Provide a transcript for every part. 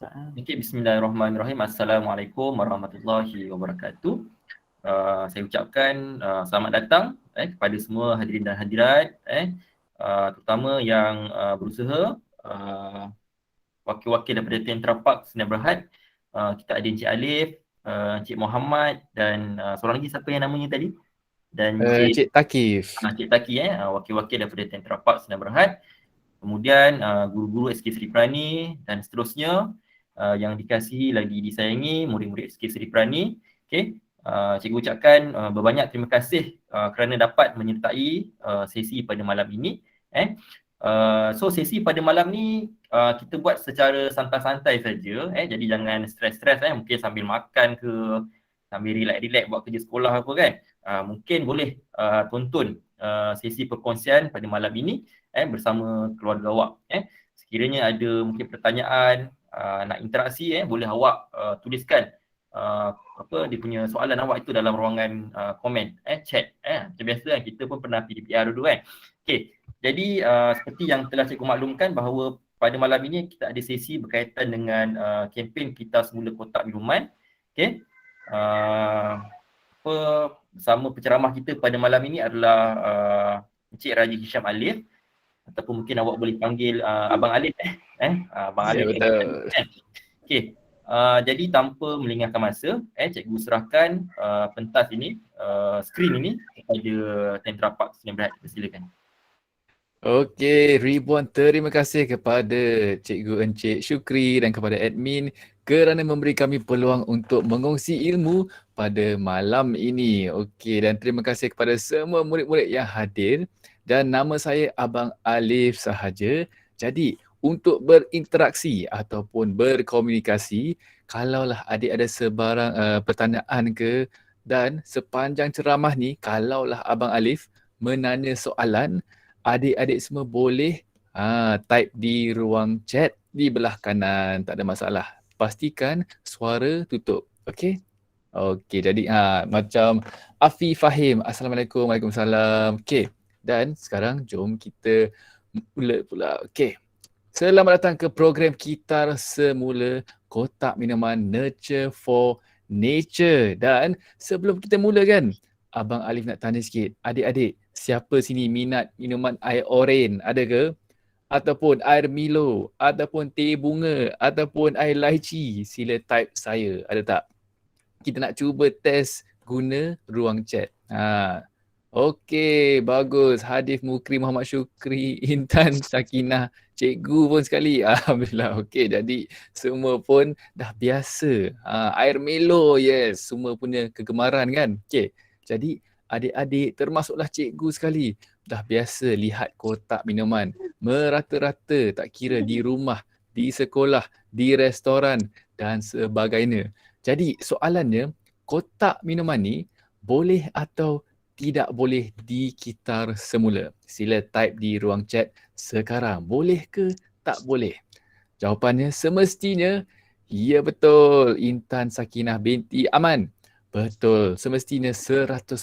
Okay, bismillahirrahmanirrahim. Assalamualaikum warahmatullahi wabarakatuh. Saya ucapkan selamat datang kepada semua hadirin dan hadirat, terutama yang berusaha, wakil-wakil daripada Tentera Park Sdn Bhd. Kita ada Encik Alif, Encik Muhammad dan seorang lagi siapa yang namanya tadi? Dan Cik Takif. Cik Taki, wakil-wakil daripada Tentera Park Sdn Bhd. Kemudian guru-guru SK Seri Prani dan seterusnya yang dikasihi lagi disayangi murid-murid SK Seri Prani. Okay. Cikgu ucapkan berbanyak terima kasih kerana dapat menyertai sesi pada malam ini. So sesi pada malam ni kita buat secara santai-santai saja. Jadi jangan stres-stres. Mungkin sambil makan ke, sambil relax-relax buat kerja sekolah apa kan. Mungkin boleh tonton sesi perkongsian pada malam ini bersama keluarga awak. Sekiranya ada mungkin pertanyaan, nak interaksi, boleh awak tuliskan apa dia punya soalan awak itu dalam ruangan komen, chat. Macam biasa kan, kita pun pernah PDPR dulu kan. Okey. Jadi seperti yang telah cikgu maklumkan bahawa pada malam ini kita ada sesi berkaitan dengan kempen Kita Semula Kotak Minuman. Okey. Bersama penceramah kita pada malam ini adalah Encik Raji Hisham Alif, ataupun mungkin awak boleh panggil Abang Alif. Abang Alif. Ya, betul. Okey. Jadi tanpa melengahkan masa, cikgu serahkan pentas ini, skrin ini kepada Tentera Park Sdn Bhd. Silakan. Okey, ribuan terima kasih kepada Cikgu Encik Syukri dan kepada admin kerana memberi kami peluang untuk mengongsi ilmu pada malam ini. Okey, dan terima kasih kepada semua murid-murid yang hadir. Dan nama saya Abang Alif sahaja. Jadi, untuk berinteraksi ataupun berkomunikasi, kalaulah adik ada sebarang pertanyaan ke, dan sepanjang ceramah ni, kalaulah Abang Alif menanya soalan, adik-adik semua boleh type di ruang chat di belah kanan, tak ada masalah. Pastikan suara tutup. Okey? Okey, jadi macam Afi Fahim. Assalamualaikum, Waalaikumsalam. Okey. Dan sekarang jom kita mula pula. Okey. Selamat datang ke program Kita Semula Kotak Minuman Nurture for Nature. Dan sebelum kita mula kan, Abang Alif nak tanya sikit. Adik-adik, siapa sini minat minuman air oren? Ada ke? Ataupun air Milo? Ataupun teh bunga? Ataupun air lychee? Sila type saya. Ada tak? Kita nak cuba test guna ruang chat. Okey, bagus. Hadif Mukri, Muhammad Syukri, Intan Sakinah, cikgu pun sekali. Alhamdulillah. Okey, jadi semua pun dah biasa. Air Milo, yes. Semua punya kegemaran kan. Okey, jadi adik-adik termasuklah cikgu sekali dah biasa lihat kotak minuman merata-rata, tak kira di rumah, di sekolah, di restoran dan sebagainya. Jadi soalannya, kotak minuman ni boleh atau tidak boleh dikitar semula? Sila type di ruang chat sekarang. Boleh ke tak boleh? Jawapannya semestinya ya betul. Intan Sakinah binti Aman. Betul. Semestinya 100%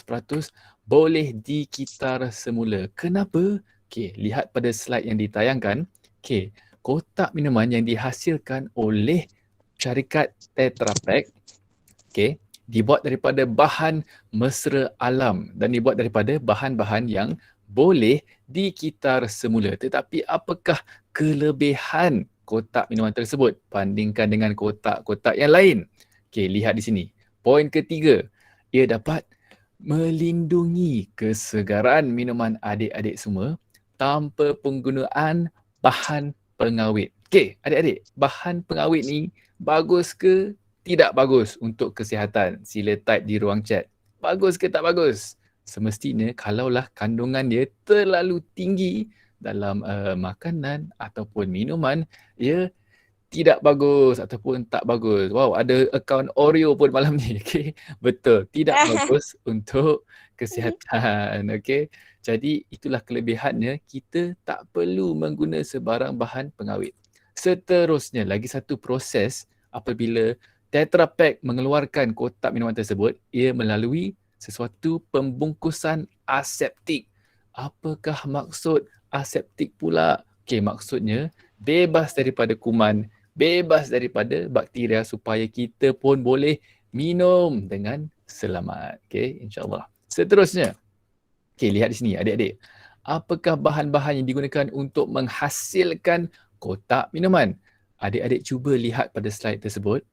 boleh dikitar semula. Kenapa? Okey, lihat pada slide yang ditayangkan. Okey, kotak minuman yang dihasilkan oleh syarikat Tetra Pak, okey, dibuat daripada bahan mesra alam dan dibuat daripada bahan-bahan yang boleh dikitar semula. Tetapi apakah kelebihan kotak minuman tersebut bandingkan dengan kotak-kotak yang lain? Okey, lihat di sini. Poin ketiga, ia dapat melindungi kesegaran minuman adik-adik semua tanpa penggunaan bahan pengawet. Okey, adik-adik, bahan pengawet ni bagus ke tidak bagus untuk kesihatan? Sila type di ruang chat. Bagus ke tak bagus? Semestinya kalaulah kandungan dia terlalu tinggi dalam makanan ataupun minuman, ia tidak bagus ataupun tak bagus. Wow, ada akaun Oreo pun malam ni. Okay. Betul, tidak bagus untuk kesihatan. Okay. Jadi itulah kelebihannya, kita tak perlu mengguna sebarang bahan pengawet. Seterusnya, lagi satu proses apabila Tetra Pak mengeluarkan kotak minuman tersebut, ia melalui sesuatu pembungkusan aseptik. Apakah maksud aseptik pula? Okay, maksudnya bebas daripada kuman, bebas daripada bakteria supaya kita pun boleh minum dengan selamat. Okay, insyaAllah. Seterusnya, okay, lihat di sini adik-adik. Apakah bahan-bahan yang digunakan untuk menghasilkan kotak minuman? Adik-adik cuba lihat pada slide tersebut.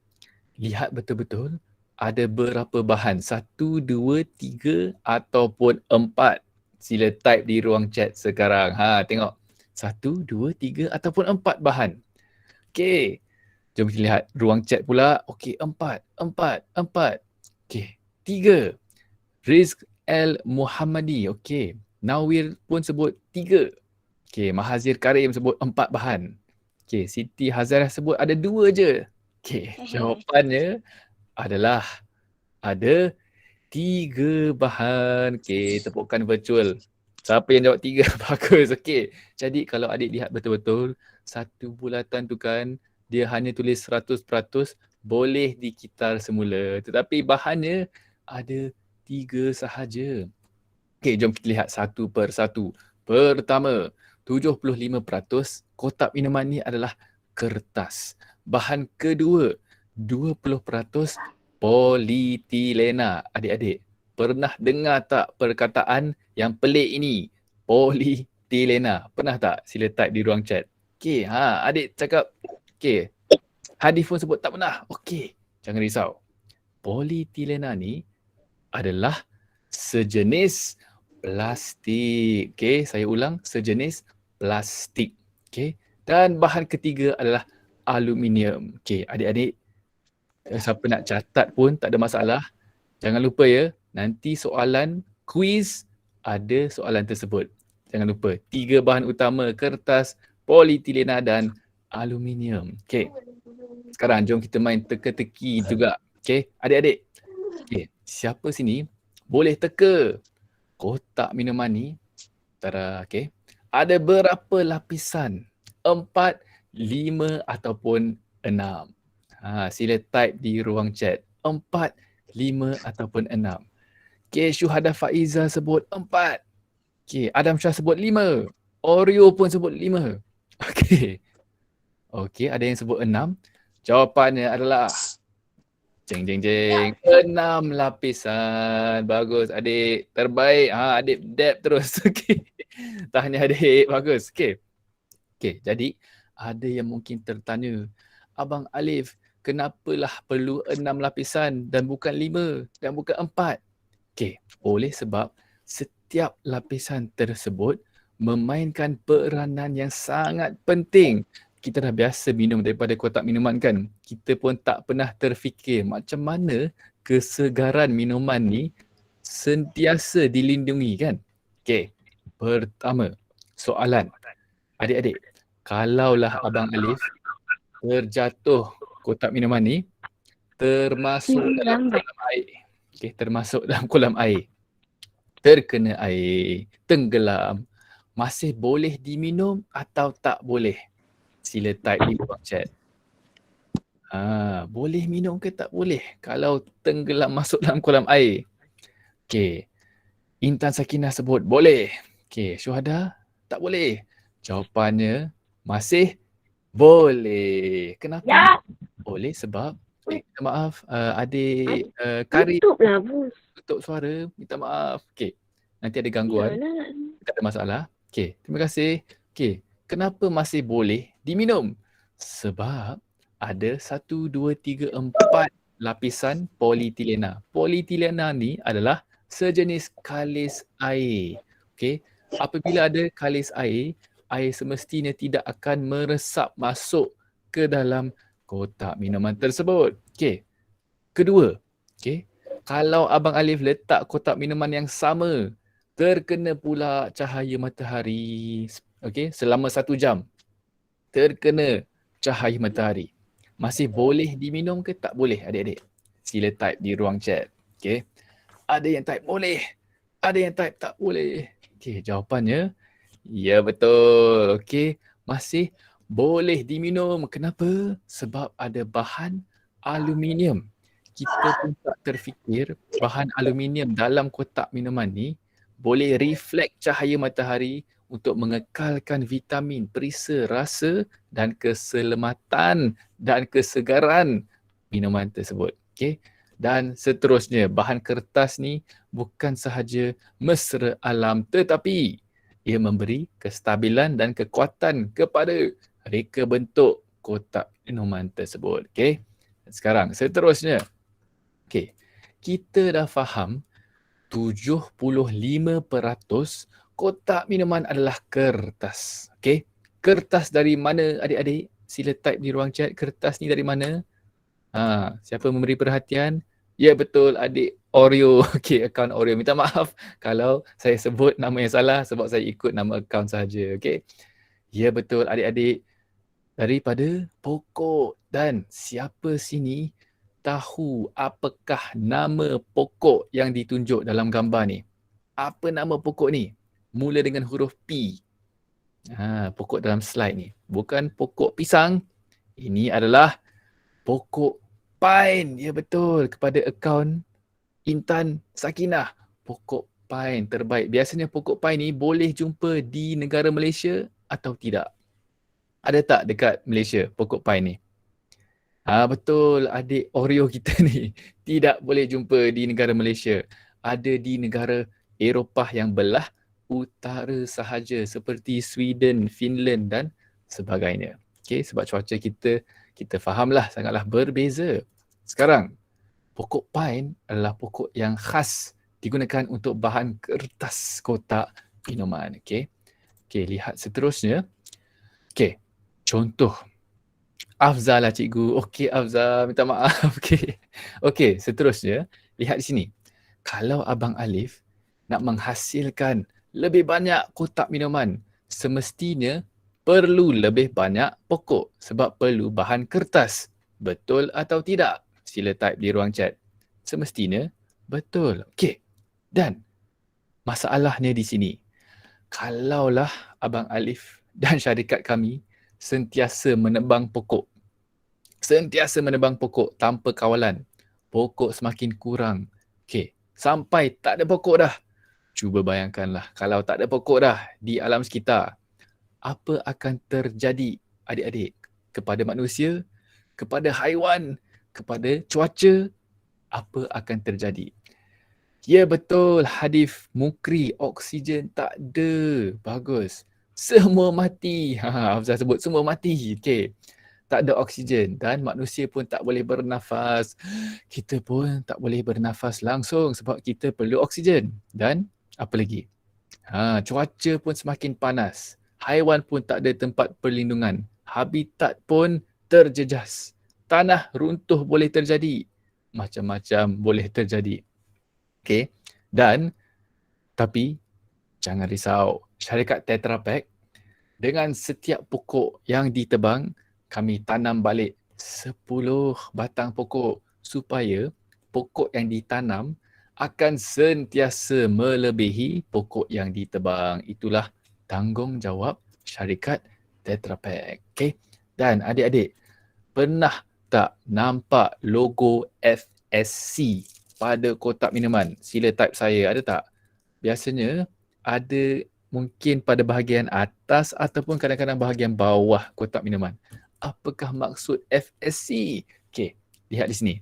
Lihat betul-betul ada berapa bahan. 1, 2, 3 ataupun 4. Sila type di ruang chat sekarang. Tengok. 1, 2, 3 ataupun 4 bahan. Okey. Jom kita lihat ruang chat pula. Okey, 4. Okey, 3. Rizq L Muhammadi. Okey. Nawir pun sebut 3. Okey, Mahazir Karim sebut 4 bahan. Okey, Siti Hazarah sebut ada 2 je. Okey, jawapannya adalah ada 3 bahan. Okey, tepukan virtual. Siapa yang jawab 3? Bagus. Okey. Jadi kalau adik lihat betul-betul, satu bulatan tu kan, dia hanya tulis 100% boleh dikitar semula. Tetapi bahannya ada 3 sahaja. Okey, jom kita lihat satu per satu. Pertama, 75% kotak minuman ni adalah kertas. Bahan kedua, 20% polietilena. Adik-adik, pernah dengar tak perkataan yang pelik ini? Polietilena. Pernah tak? Sila type di ruang chat. Okey, adik cakap, okey. Hadif pun sebut tak pernah. Okey, jangan risau. Polietilena ni adalah sejenis plastik. Okey, saya ulang, sejenis plastik. Okey. Dan bahan ketiga adalah aluminium. Okey, adik-adik, siapa nak catat pun tak ada masalah. Jangan lupa ya, nanti soalan quiz ada soalan tersebut. Jangan lupa, 3 bahan utama, kertas, polietilena dan aluminium. Okey. Sekarang jom kita main teka-teki juga. Okey, adik-adik. Okey, siapa sini boleh teka kotak minuman ni? Tada, okey. Ada berapa lapisan? 4, 5 ataupun 6? Sila type di ruang chat. 4, 5 ataupun 6. Okey, Syuhada Faiza sebut 4. Okey, Adam Shah sebut 5. Oreo pun sebut 5. Okey. Okey, ada yang sebut 6. Jawapannya adalah jeng jeng jeng, 6 lapisan. Bagus adik, terbaik. Adik dab terus. Okey. Tahniah adik, bagus. Okey. Okey, jadi ada yang mungkin tertanya, Abang Alif, kenapalah perlu 6 lapisan dan bukan 5 dan bukan 4? Okey, oleh sebab setiap lapisan tersebut memainkan peranan yang sangat penting. Kita dah biasa minum daripada kotak minuman kan. Kita pun tak pernah terfikir macam mana kesegaran minuman ni sentiasa dilindungi kan. Okey, pertama soalan. Adik-adik, kalaulah Abang Alif terjatuh kotak minuman ni, termasuk dalam kolam air. Okey, termasuk dalam kolam air. Terkena air, tenggelam, masih boleh diminum atau tak boleh? Sila type di ruang chat. Boleh minum ke tak boleh kalau tenggelam masuk dalam kolam air? Okey. Intan Sakinah sebut boleh. Okey, Syuhada tak boleh. Jawapannya masih boleh. Kenapa? Ya. Boleh sebab minta maaf adik Karim Tutuplah bos. tutup suara, minta maaf. Okey. Nanti ada gangguan. Tak ada masalah. Okey, terima kasih. Okey, kenapa masih boleh diminum? Sebab ada 1, 2, 3, 4 lapisan polietilena. Polietilena ni adalah sejenis kalis air. Okey, apabila ada kalis air, air semestinya tidak akan meresap masuk ke dalam kotak minuman tersebut. Okey. Kedua, okey, kalau Abang Alif letak kotak minuman yang sama, terkena pula cahaya matahari, okey, selama 1 jam. Terkena cahaya matahari. Masih boleh diminum ke tak boleh adik-adik? Sila type di ruang chat. Okey. Ada yang type boleh. Ada yang type tak boleh. Okey, jawapannya ya betul. Okey, masih boleh diminum. Kenapa? Sebab ada bahan aluminium. Kita pun tak terfikir bahan aluminium dalam kotak minuman ni boleh reflect cahaya matahari untuk mengekalkan vitamin, perisa, rasa dan keselamatan dan kesegaran minuman tersebut. Okay? Dan seterusnya, bahan kertas ni bukan sahaja mesra alam tetapi ia memberi kestabilan dan kekuatan kepada reka bentuk kotak minuman tersebut. Okay? Sekarang seterusnya, okay, kita dah faham 75% kotak minuman adalah kertas. Okay? Kertas dari mana adik-adik? Sila type di ruang chat, kertas ni dari mana? Siapa memberi perhatian? Ya betul, adik Oreo. Okey, akaun Oreo. Minta maaf kalau saya sebut nama yang salah sebab saya ikut nama akaun sahaja. Okey. Ya betul, adik-adik. Daripada pokok. Dan siapa sini tahu apakah nama pokok yang ditunjuk dalam gambar ni? Apa nama pokok ni? Mula dengan huruf P. Pokok dalam slide ni. Bukan pokok pisang. Ini adalah pokok pine. Ya betul, kepada akaun Intan Sakinah. Pokok pine terbaik. Biasanya pokok pine ni boleh jumpa di negara Malaysia atau tidak? Ada tak dekat Malaysia pokok pine ni? Betul, adik Oreo kita ni tidak boleh jumpa di negara Malaysia. Ada di negara Eropah yang belah utara sahaja seperti Sweden, Finland dan sebagainya. Okay, sebab cuaca kita fahamlah sangatlah berbeza. Sekarang, pokok pine adalah pokok yang khas digunakan untuk bahan kertas kotak minuman. Okay, lihat seterusnya. Okay, contoh. Afzal lah cikgu. Okey Afzal, minta maaf. Okey, seterusnya. Lihat di sini. Kalau Abang Alif nak menghasilkan lebih banyak kotak minuman, semestinya perlu lebih banyak pokok sebab perlu bahan kertas. Betul atau tidak? Sila type di ruang chat. Semestinya betul. Okey. Dan masalahnya di sini. Kalaulah Abang Alif dan syarikat kami sentiasa menebang pokok tanpa kawalan. Pokok semakin kurang. Okey, sampai tak ada pokok dah. Cuba bayangkanlah kalau tak ada pokok dah di alam sekitar. Apa akan terjadi adik-adik kepada manusia, kepada haiwan, kepada cuaca? Apa akan terjadi? Ya betul, Hadif Mukri, oksigen tak ada. Bagus. Semua mati. Afzal sebut semua mati. Okey. Tak ada oksigen dan manusia pun tak boleh bernafas. Kita pun tak boleh bernafas langsung sebab kita perlu oksigen. Dan apa lagi? Cuaca pun semakin panas. Haiwan pun tak ada tempat perlindungan. Habitat pun terjejas. Tanah runtuh boleh terjadi. Macam-macam boleh terjadi. Okey. Dan tapi jangan risau. Syarikat Tetra Pak dengan setiap pokok yang ditebang, kami tanam balik 10 batang pokok supaya pokok yang ditanam akan sentiasa melebihi pokok yang ditebang. Itulah tanggungjawab syarikat Tetra Pak. Okay? Dan adik-adik, pernah tak nampak logo FSC pada kotak minuman? Sila type saya, ada tak? Biasanya ada mungkin pada bahagian atas ataupun kadang-kadang bahagian bawah kotak minuman. Apakah maksud FSC? Okey, lihat di sini.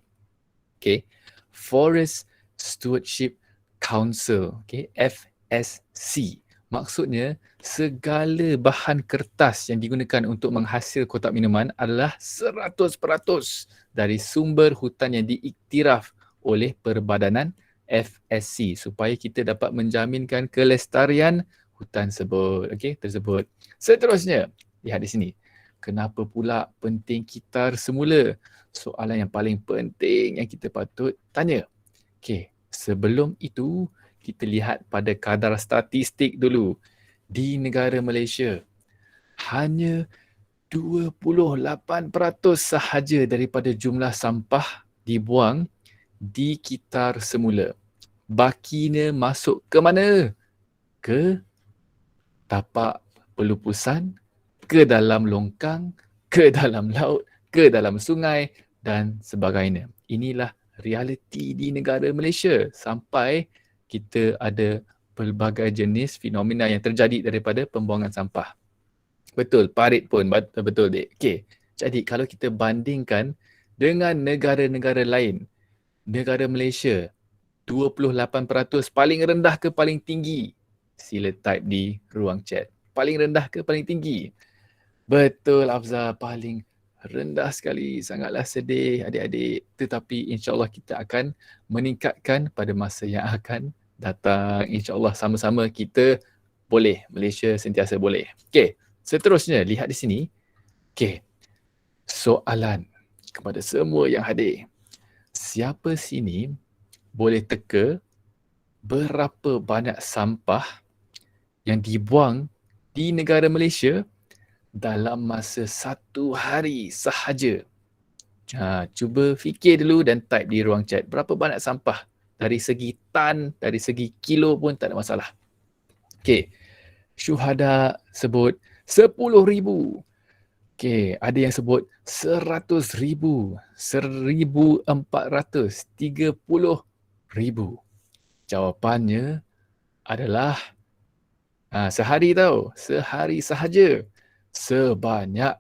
Okey, Forest Stewardship Council. Okey, FSC. Maksudnya segala bahan kertas yang digunakan untuk menghasil kotak minuman adalah 100% dari sumber hutan yang diiktiraf oleh Perbadanan FSC supaya kita dapat menjaminkan kelestarian hutan tersebut. Seterusnya, lihat di sini. Kenapa pula penting kitar semula? Soalan yang paling penting yang kita patut tanya. Okey, sebelum itu kita lihat pada kadar statistik dulu. Di negara Malaysia, hanya 28% sahaja daripada jumlah sampah dibuang di kitar semula. Bakinya masuk ke mana? Ke tapak pelupusan, ke dalam longkang, ke dalam laut, ke dalam sungai dan sebagainya. Inilah realiti di negara Malaysia sampai kita ada pelbagai jenis fenomena yang terjadi daripada pembuangan sampah. Betul, parit pun betul dek. Okey. Jadi kalau kita bandingkan dengan negara-negara lain, negara Malaysia 28% paling rendah ke paling tinggi? Sila type di ruang chat. Paling rendah ke paling tinggi? Betul Afzal, paling rendah sekali. Sangatlah sedih adik-adik. Tetapi insya-Allah kita akan meningkatkan pada masa yang akan datang. Insya-Allah sama-sama kita boleh. Malaysia sentiasa boleh. Okey, seterusnya lihat di sini. Okey. Soalan kepada semua yang hadir. Siapa sini boleh teka berapa banyak sampah yang dibuang di negara Malaysia dalam masa 1 hari sahaja? Cuba fikir dulu dan type di ruang chat. Berapa banyak sampah? Dari segi tan, dari segi kilo pun tak ada masalah. Okey. Syuhada sebut 10,000. Okey, ada yang sebut 100,000, 1,400, 30,000. Jawapannya adalah sehari tau, sehari sahaja sebanyak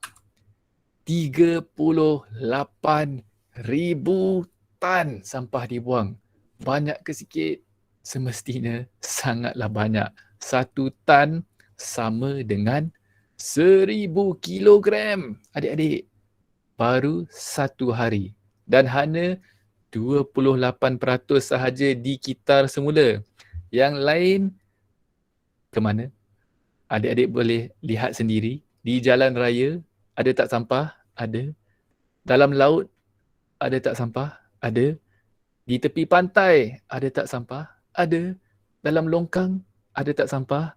38,000 tan sampah dibuang. Banyak ke sikit? Semestinya sangatlah banyak. 1 tan sama dengan 1,000 kilogram. Adik-adik, baru 1 hari. Dan hanya 28% sahaja dikitar semula. Yang lain ke mana? Adik-adik boleh lihat sendiri. Di jalan raya, ada tak sampah? Ada. Dalam laut, ada tak sampah? Ada. Di tepi pantai, ada tak sampah? Ada. Dalam longkang, ada tak sampah?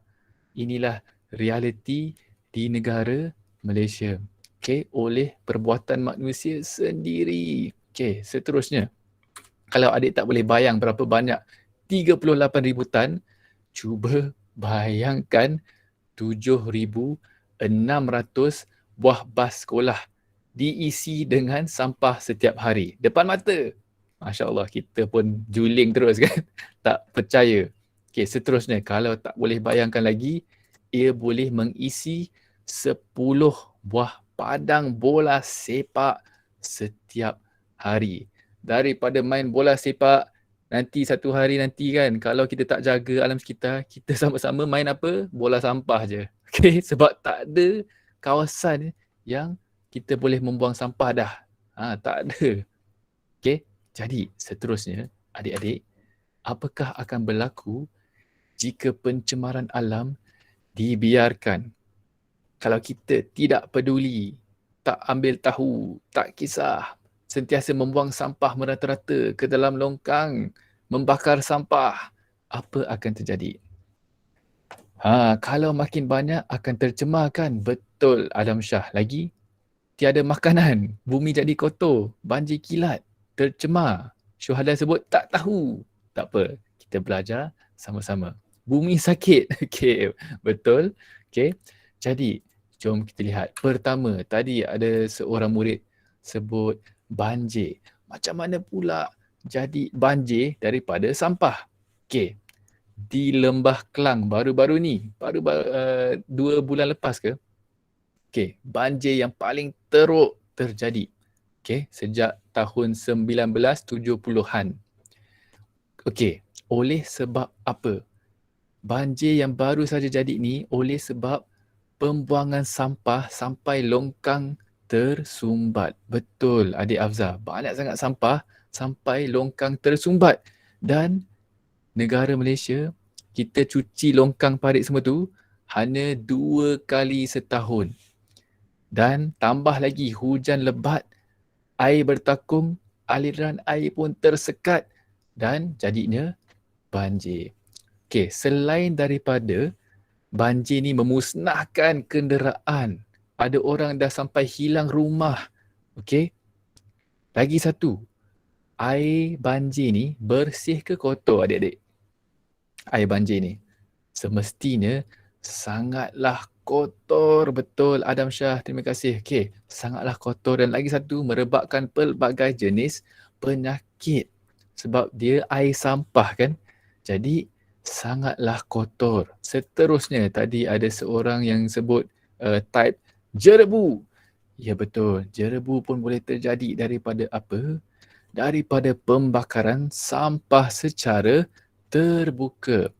Inilah realiti di negara Malaysia. Okey, oleh perbuatan manusia sendiri. Okey, seterusnya. Kalau adik tak boleh bayang berapa banyak 38,000 tan, cuba bayangkan 7,600 buah bas sekolah diisi dengan sampah setiap hari. Depan mata. Masya Allah, kita pun juling terus kan. Tak percaya. Okey, seterusnya. Kalau tak boleh bayangkan lagi, ia boleh mengisi 10 buah padang bola sepak setiap hari. Daripada main bola sepak, nanti satu hari nanti kan, kalau kita tak jaga alam sekitar, kita sama-sama main apa? Bola sampah je. Okay? Sebab tak ada kawasan yang kita boleh membuang sampah dah. Tak ada. Okay? Jadi seterusnya, adik-adik, apakah akan berlaku jika pencemaran alam dibiarkan? Kalau kita tidak peduli, tak ambil tahu, tak kisah, sentiasa membuang sampah merata-rata ke dalam longkang, membakar sampah, apa akan terjadi? Kalau makin banyak akan tercemar kan? Betul Adam Shah. Lagi, tiada makanan, bumi jadi kotor, banjir kilat, tercemar. Syuhada sebut tak tahu. Tak apa, kita belajar sama-sama. Bumi sakit. Okey, betul. Okey. Jadi, jom kita lihat. Pertama, tadi ada seorang murid sebut banjir. Macam mana pula jadi banjir daripada sampah? Okey. Di Lembah Kelang baru-baru ni, 2 bulan lepas ke? Okey, banjir yang paling teruk terjadi. Okey, sejak tahun 1970-an. Okey, oleh sebab apa? Banjir yang baru saja jadi ni oleh sebab pembuangan sampah sampai longkang tersumbat. Betul adik Afzal, banyak sangat sampah sampai longkang tersumbat. Dan negara Malaysia, kita cuci longkang parit semua tu hanya 2 kali setahun. Dan tambah lagi hujan lebat, air bertakung, aliran air pun tersekat dan jadinya banjir. Okey, selain daripada banjir ni memusnahkan kenderaan, ada orang dah sampai hilang rumah. Okey. Lagi satu, air banjir ni bersih ke kotor adik-adik? Air banjir ni semestinya sangatlah kotor. Betul Adam Shah, terima kasih. Okey, sangatlah kotor dan lagi satu merebakkan pelbagai jenis penyakit sebab dia air sampah kan. Jadi sangatlah kotor. Seterusnya, tadi ada seorang yang sebut type jerebu. Ya betul, jerebu pun boleh terjadi daripada apa? Daripada pembakaran sampah secara terbuka.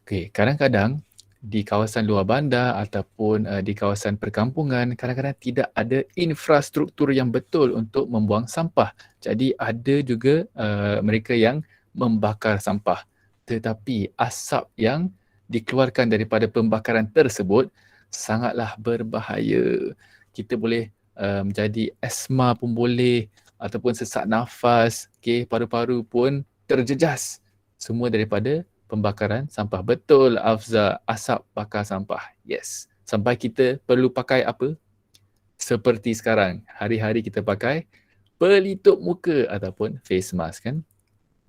Okey, kadang-kadang di kawasan luar bandar ataupun di kawasan perkampungan, kadang-kadang tidak ada infrastruktur yang betul untuk membuang sampah. Jadi ada juga mereka yang membakar sampah. Tetapi asap yang dikeluarkan daripada pembakaran tersebut sangatlah berbahaya. Kita boleh menjadi asma pun boleh, ataupun sesak nafas, paru-paru pun terjejas. Semua daripada pembakaran sampah. Betul Afza, asap bakar sampah. Yes. Sampai kita perlu pakai apa? Seperti sekarang, hari-hari kita pakai pelitup muka ataupun face mask kan,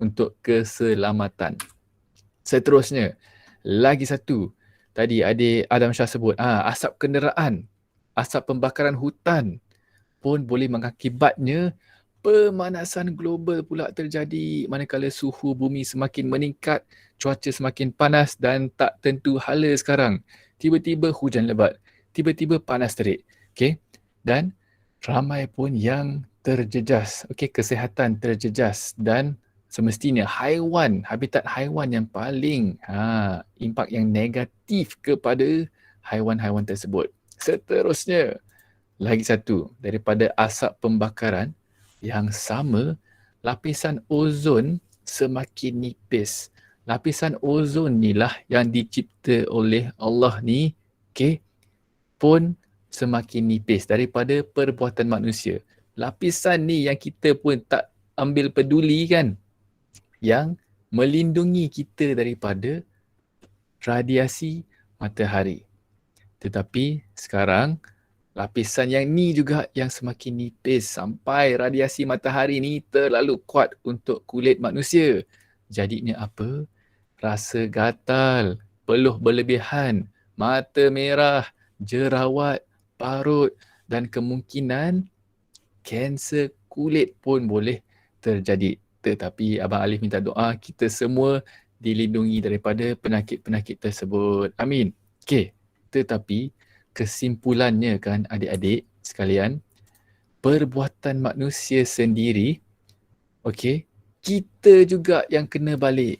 untuk keselamatan. Seterusnya, lagi satu. Tadi adik Adam Shah sebut, asap kenderaan, asap pembakaran hutan pun boleh mengakibatnya pemanasan global pula terjadi manakala suhu bumi semakin meningkat, cuaca semakin panas dan tak tentu hala sekarang. Tiba-tiba hujan lebat, tiba-tiba panas terik. Okay? Dan ramai pun yang terjejas. Okay? Kesihatan terjejas dan semestinya habitat haiwan yang paling impak yang negatif kepada haiwan-haiwan tersebut. Seterusnya, lagi satu, daripada asap pembakaran yang sama, lapisan ozon semakin nipis. Lapisan ozon ni lah yang dicipta oleh Allah ni, pun semakin nipis daripada perbuatan manusia. Lapisan ni yang kita pun tak ambil peduli kan, yang melindungi kita daripada radiasi matahari. Tetapi sekarang lapisan yang ni juga yang semakin nipis sampai radiasi matahari ni terlalu kuat untuk kulit manusia. Jadinya apa? Rasa gatal, peluh berlebihan, mata merah, jerawat, parut dan kemungkinan kanser kulit pun boleh terjadi. Tetapi Abang Alif minta doa kita semua dilindungi daripada penyakit-penyakit tersebut. Amin. Okey, tetapi kesimpulannya kan adik-adik sekalian, perbuatan manusia sendiri, kita juga yang kena balik.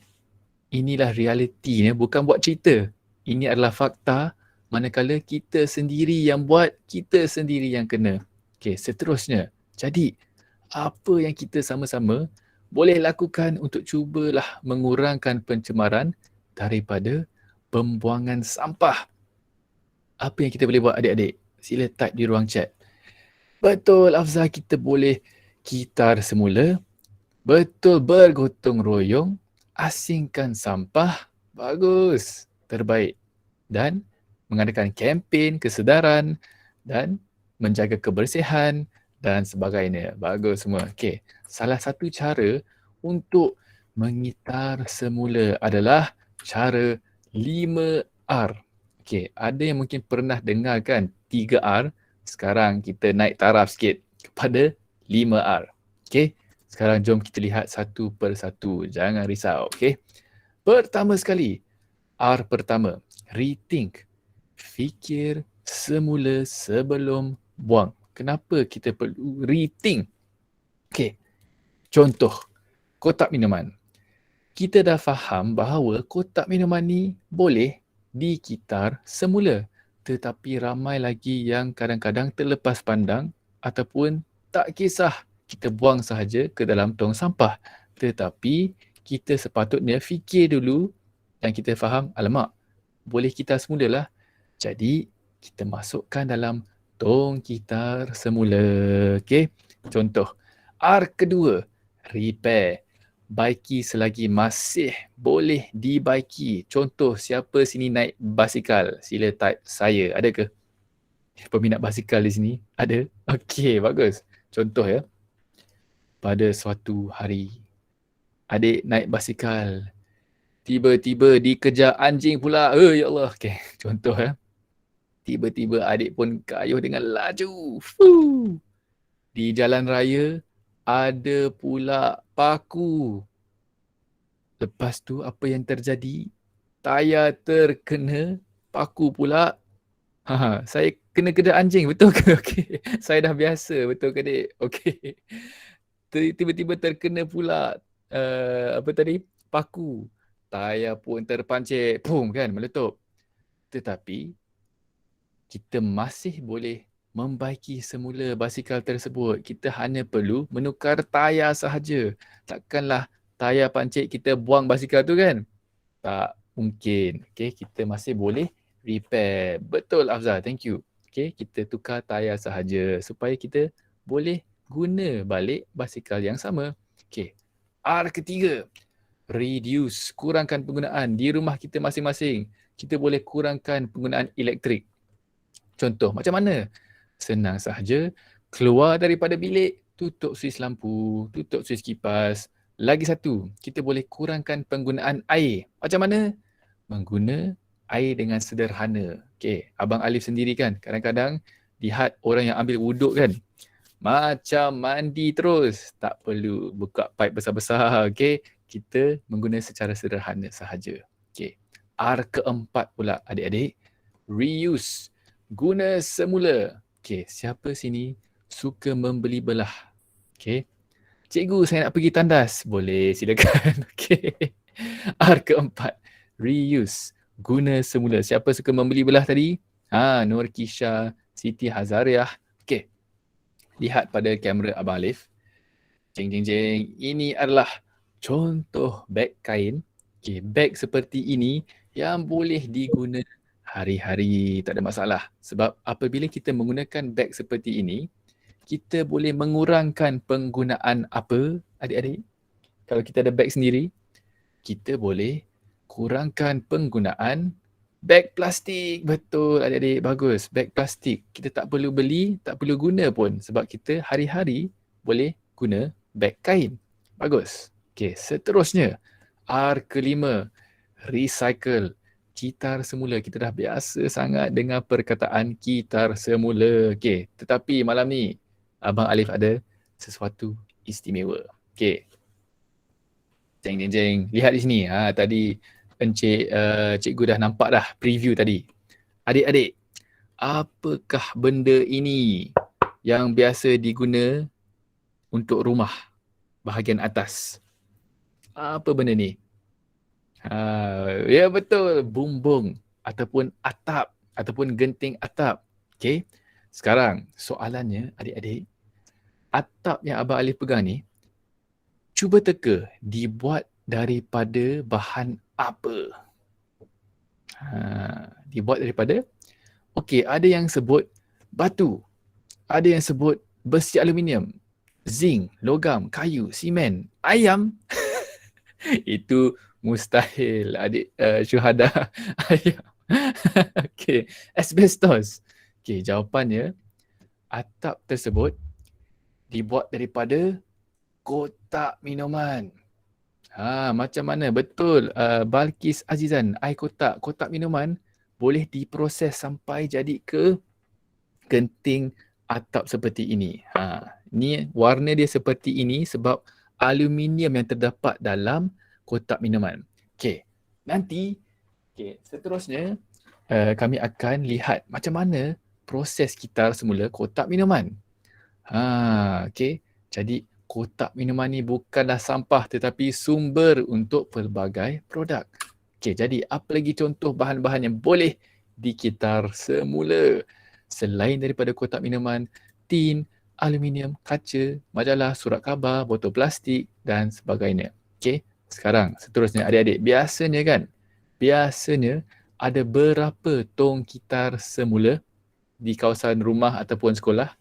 Inilah realiti, bukan buat cerita. Ini adalah fakta, manakala kita sendiri yang buat, kita sendiri yang kena. Seterusnya. Jadi, apa yang kita sama-sama boleh lakukan untuk cubalah mengurangkan pencemaran daripada pembuangan sampah? Apa yang kita boleh buat adik-adik? Sila type di ruang chat. Betul Afzal, kita boleh kitar semula. Betul, bergotong royong. Asingkan sampah. Bagus. Terbaik. Dan mengadakan kempen kesedaran dan menjaga kebersihan dan sebagainya. Bagus semua. Okey. Salah satu cara untuk mengitar semula adalah cara 5R. Okey, ada yang mungkin pernah dengar kan 3R, sekarang kita naik taraf sikit kepada 5R. Okey, sekarang jom kita lihat satu persatu. Jangan risau, okey. Pertama sekali, R pertama, rethink. Fikir semula sebelum buang. Kenapa kita perlu rethink? Okey, contoh, kotak minuman. Kita dah faham bahawa kotak minuman ni boleh dikitar semula. Tetapi ramai lagi yang kadang-kadang terlepas pandang ataupun tak kisah, kita buang sahaja ke dalam tong sampah. Tetapi kita sepatutnya fikir dulu dan kita faham, alamak, boleh kitar semula lah. Jadi kita masukkan dalam tong kitar semula. Okey, contoh. R kedua, repair. Baiki selagi masih boleh dibaiki. Contoh, siapa sini naik basikal? Sila type saya. Ada ke? Peminat basikal di sini? Ada? Okey, bagus. Contoh ya. Pada suatu hari, adik naik basikal. Tiba-tiba dikejar anjing pula. Ya Allah. Okey, contoh ya. Tiba-tiba adik pun kayuh dengan laju. Di jalan raya, ada pula paku. Lepas tu apa yang terjadi? tayar terkena paku pula. Saya kena kedai anjing, betul ke? Okey. Saya dah biasa, betul ke dik? Okey. Tiba-tiba terkena pula apa tadi? Paku. Tayar pun terpancit, pum kan, meletup. Tetapi kita masih boleh membaiki semula basikal tersebut. Kita hanya perlu menukar tayar sahaja. Takkanlah tayar pancit kita buang basikal tu kan? Tak mungkin. Okay, kita masih boleh repair. Betul Afzal, thank you. Okay, kita tukar tayar sahaja supaya kita boleh guna balik basikal yang sama. Okay, R ketiga, reduce, kurangkan penggunaan. Di rumah kita masing-masing, kita boleh kurangkan penggunaan elektrik. Contoh, macam mana? Senang sahaja, keluar daripada bilik, tutup suis lampu, tutup suis kipas. Lagi satu, kita boleh kurangkan penggunaan air. Macam mana? Mengguna air dengan sederhana. Okay, Abang Alif sendiri kan, kadang-kadang lihat orang yang ambil wuduk kan, macam mandi terus. Tak perlu buka pipe besar-besar. Okay, kita mengguna secara sederhana sahaja. Okay, R keempat pula adik-adik, reuse. Guna semula. Okey, siapa sini suka membeli belah? Okey. Cikgu, saya nak pergi tandas. Boleh, silakan. Okey. R keempat, reuse. Guna semula. Siapa suka membeli belah tadi? Nur Kisha, Siti Hazariah. Okey. Lihat pada kamera Abang Alif. Jeng jeng jeng. Ini adalah contoh beg kain. Okey, beg seperti ini yang boleh digunakan hari-hari, tak ada masalah. Sebab apabila kita menggunakan beg seperti ini, kita boleh mengurangkan penggunaan apa, adik-adik? Kalau kita ada beg sendiri, kita boleh kurangkan penggunaan beg plastik. Betul adik-adik, bagus. Beg plastik. Kita tak perlu beli, tak perlu guna pun. Sebab kita hari-hari boleh guna beg kain. Bagus. Okey, seterusnya. R kelima, recycle. Kitar semula. Kita dah biasa sangat dengar perkataan kitar semula. Okey, tetapi malam ni Abang Alif ada sesuatu istimewa. Okey. Jeng jeng jeng. Lihat di sini. Tadi cikgu dah nampak dah preview tadi. Adik-adik, apakah benda ini yang biasa diguna untuk rumah bahagian atas? Apa benda ni? Ya betul, bumbung ataupun atap ataupun genting atap. Okey. Sekarang soalannya adik-adik, atap yang Abang Alif pegang ni, cuba teka dibuat daripada bahan apa? Dibuat daripada, okey, ada yang sebut batu, ada yang sebut besi aluminium, zinc, logam, kayu, simen, ayam. Itu mustahil adik syuhada. Ayam. Okey, asbestos. Okey, jawapannya atap tersebut dibuat daripada kotak minuman. Macam mana? Betul, Balkis Azizan, air kotak. Kotak minuman boleh diproses sampai jadi ke genting atap seperti ini. Ni warna dia seperti ini sebab aluminium yang terdapat dalam kotak minuman. Okey, nanti seterusnya kami akan lihat macam mana proses kitar semula kotak minuman. Okey, jadi kotak minuman ni bukanlah sampah tetapi sumber untuk pelbagai produk. Okey, jadi apa lagi contoh bahan-bahan yang boleh dikitar semula selain daripada kotak minuman, tin, aluminium, kaca, majalah, surat khabar, botol plastik dan sebagainya. Okey, sekarang seterusnya adik-adik, biasanya ada berapa tong kitar semula di kawasan rumah ataupun sekolah?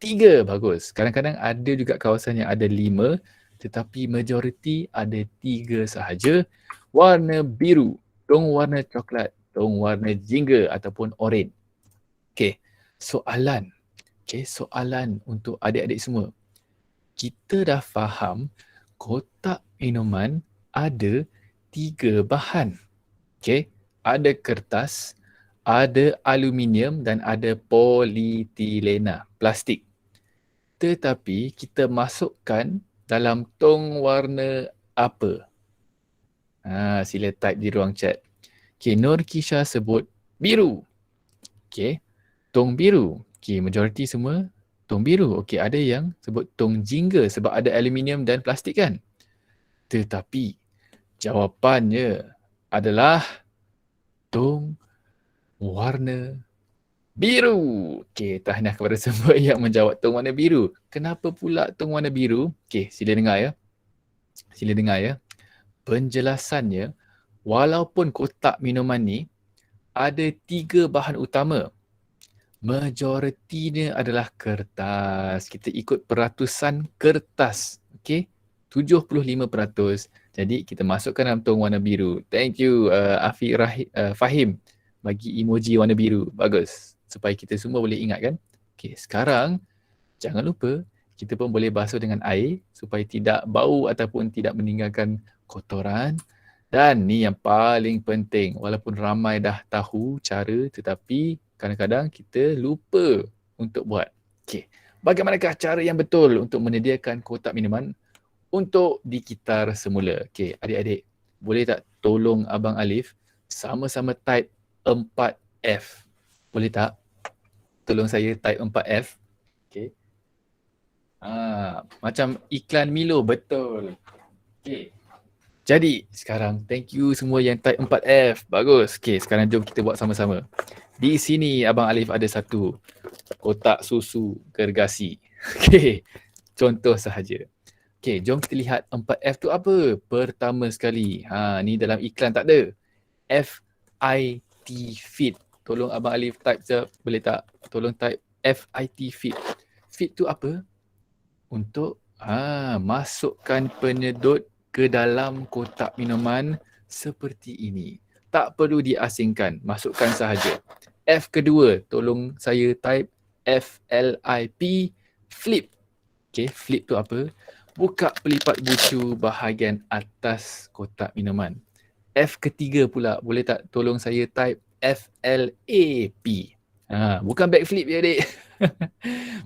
3, bagus. Kadang-kadang ada juga kawasan yang ada 5, tetapi majoriti ada 3 sahaja. Warna biru, tong warna coklat, tong warna jingga ataupun oranye. Okey, soalan untuk adik-adik semua. Kita dah faham kotak minuman ada 3 bahan. Okey, ada kertas, ada aluminium dan ada polietilena, plastik. Tetapi kita masukkan dalam tong warna apa? Sila type di ruang chat. Okay, Nur Kisha sebut biru. Okay, tong biru. Okay, majoriti semua tong biru. Okay, ada yang sebut tong jingga sebab ada aluminium dan plastik kan. Tetapi jawapannya adalah tong warna biru. Okay, tahniah kepada semua yang menjawab tong warna biru. Kenapa pula tong warna biru? Okay, sila dengar ya. Sila dengar ya. Penjelasannya, walaupun kotak minuman ni ada 3 bahan utama, majoritinya adalah kertas. Kita ikut peratusan kertas. Okay, 75%. Jadi kita masukkan dalam tong warna biru. Thank you Fahim bagi emoji warna biru. Bagus. Supaya kita semua boleh ingat kan. Okay, sekarang jangan lupa kita pun boleh basuh dengan air supaya tidak bau ataupun tidak meninggalkan kotoran. Dan ni yang paling penting, walaupun ramai dah tahu cara tetapi kadang-kadang kita lupa untuk buat. Okey, bagaimanakah cara yang betul untuk menyediakan kotak minuman untuk dikitar semula? Okey, adik-adik, boleh tak tolong Abang Alif sama-sama type 4F? Boleh tak? Tolong saya type 4F. Okey. Macam iklan Milo, betul. Okay. Jadi sekarang thank you semua yang type 4F. Bagus. Okay, sekarang jom kita buat sama-sama. Di sini Abang Alif ada satu kotak susu gergasi. Okay, contoh sahaja. Okay, jom kita lihat 4F tu apa. Pertama sekali, ni dalam iklan tak ada. FIT fit. Tolong Abang Alif type je, boleh tak? Tolong type FIT fit. Fit tu apa? Untuk masukkan penyedut ke dalam kotak minuman seperti ini. Tak perlu diasingkan, masukkan sahaja. F kedua, tolong saya type FLIP, flip. Okay, flip tu apa? Buka pelipat bucu bahagian atas kotak minuman. F ketiga pula, boleh tak tolong saya type FLAP. Bukan backflip ya adik.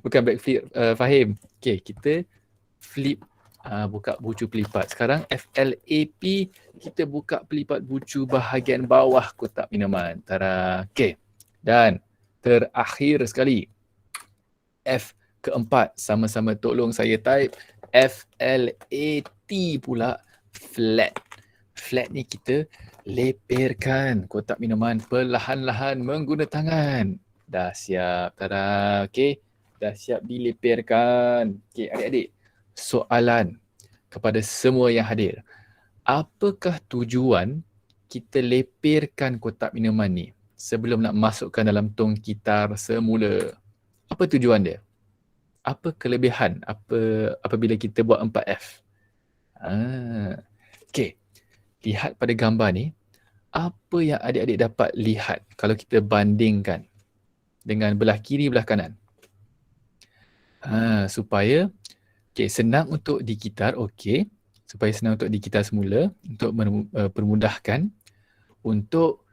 Bukan backflip, Fahim. Okay, kita flip, buka bucu pelipat. Sekarang FLAP, kita buka pelipat bucu bahagian bawah kotak minuman. Tada. Okay. Dan terakhir sekali, F keempat, sama-sama tolong saya type FLAT pula, flat. Flat ni kita lepirkan kotak minuman perlahan-lahan menggunakan tangan. Dah siap. Tada. Okey. Dah siap dilepirkan. Okey, adik-adik. Soalan kepada semua yang hadir. Apakah tujuan kita lepirkan kotak minuman ni sebelum nak masukkan dalam tong kitar semula? Apa tujuan dia? Apa kelebihan apabila kita buat 4F? Okey. Lihat pada gambar ni, apa yang adik-adik dapat lihat kalau kita bandingkan dengan belah kiri, belah kanan. Supaya senang untuk dikitar, okey. Supaya senang untuk dikitar semula, untuk permudahkan untuk,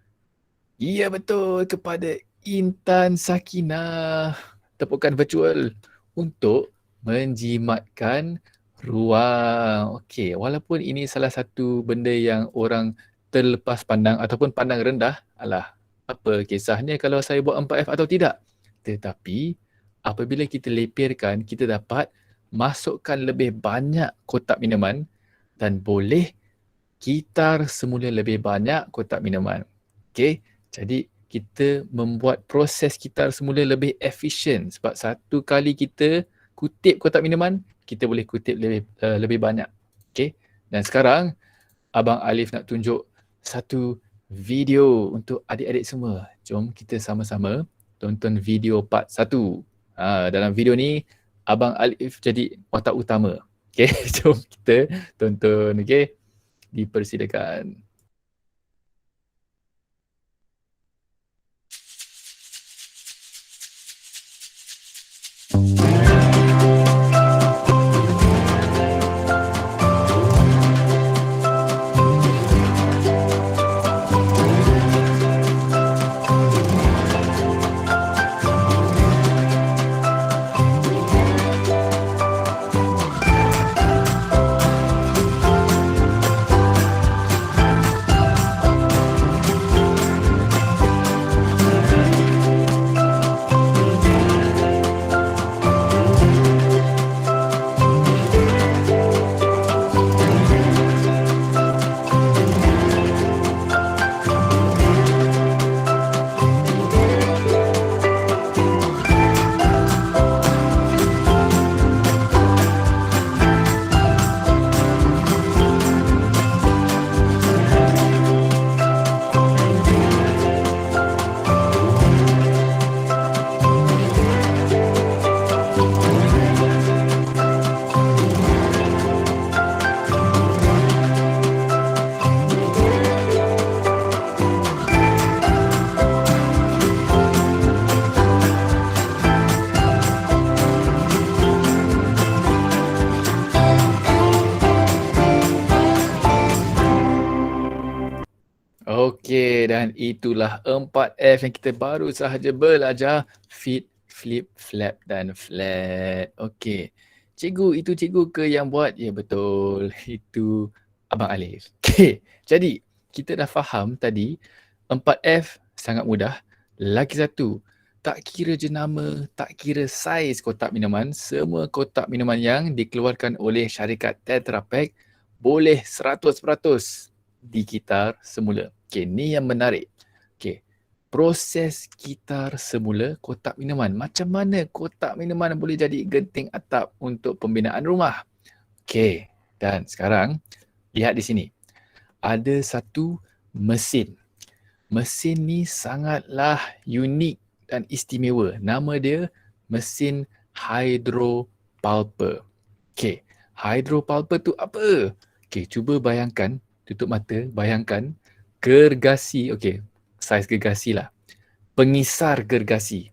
ya betul, kepada Intan Sakinah, tepukan virtual, untuk menjimatkan ruang. Okey, walaupun ini salah satu benda yang orang terlepas pandang ataupun pandang rendah, alah, apa kisahnya kalau saya buat 4F atau tidak. Tetapi apabila kita lepirkan, kita dapat masukkan lebih banyak kotak minuman dan boleh kitar semula lebih banyak kotak minuman. Okey, jadi kita membuat proses kitar semula lebih efisien sebab satu kali kita kutip kotak minuman, kita boleh kutip lebih banyak. Okey, dan sekarang Abang Alif nak tunjuk satu video untuk adik-adik semua. Jom kita sama-sama tonton video part 1. Dalam video ni, Abang Alif jadi watak utama. Okay, jom kita tonton. Okay, dipersilakan. Okey, dan itulah 4F yang kita baru sahaja belajar. Fit, flip, flap dan flat. Okey. Cikgu, itu cikgu ke yang buat? Ya betul. Itu Abang Alif. Okey. Jadi, kita dah faham tadi 4F sangat mudah. Lagi satu, tak kira jenama, tak kira saiz kotak minuman, semua kotak minuman yang dikeluarkan oleh syarikat Tetra Pak boleh 100% dikitar semula. Okey, ni yang menarik. Okey, proses kitar semula kotak minuman. Macam mana kotak minuman boleh jadi genting atap untuk pembinaan rumah? Okey, dan sekarang lihat di sini. Ada satu mesin. Mesin ni sangatlah unik dan istimewa. Nama dia mesin hydropulper. Okey, hydropulper tu apa? Okey, cuba bayangkan, tutup mata, bayangkan gergasi, okey, saiz gergasi lah. Pengisar gergasi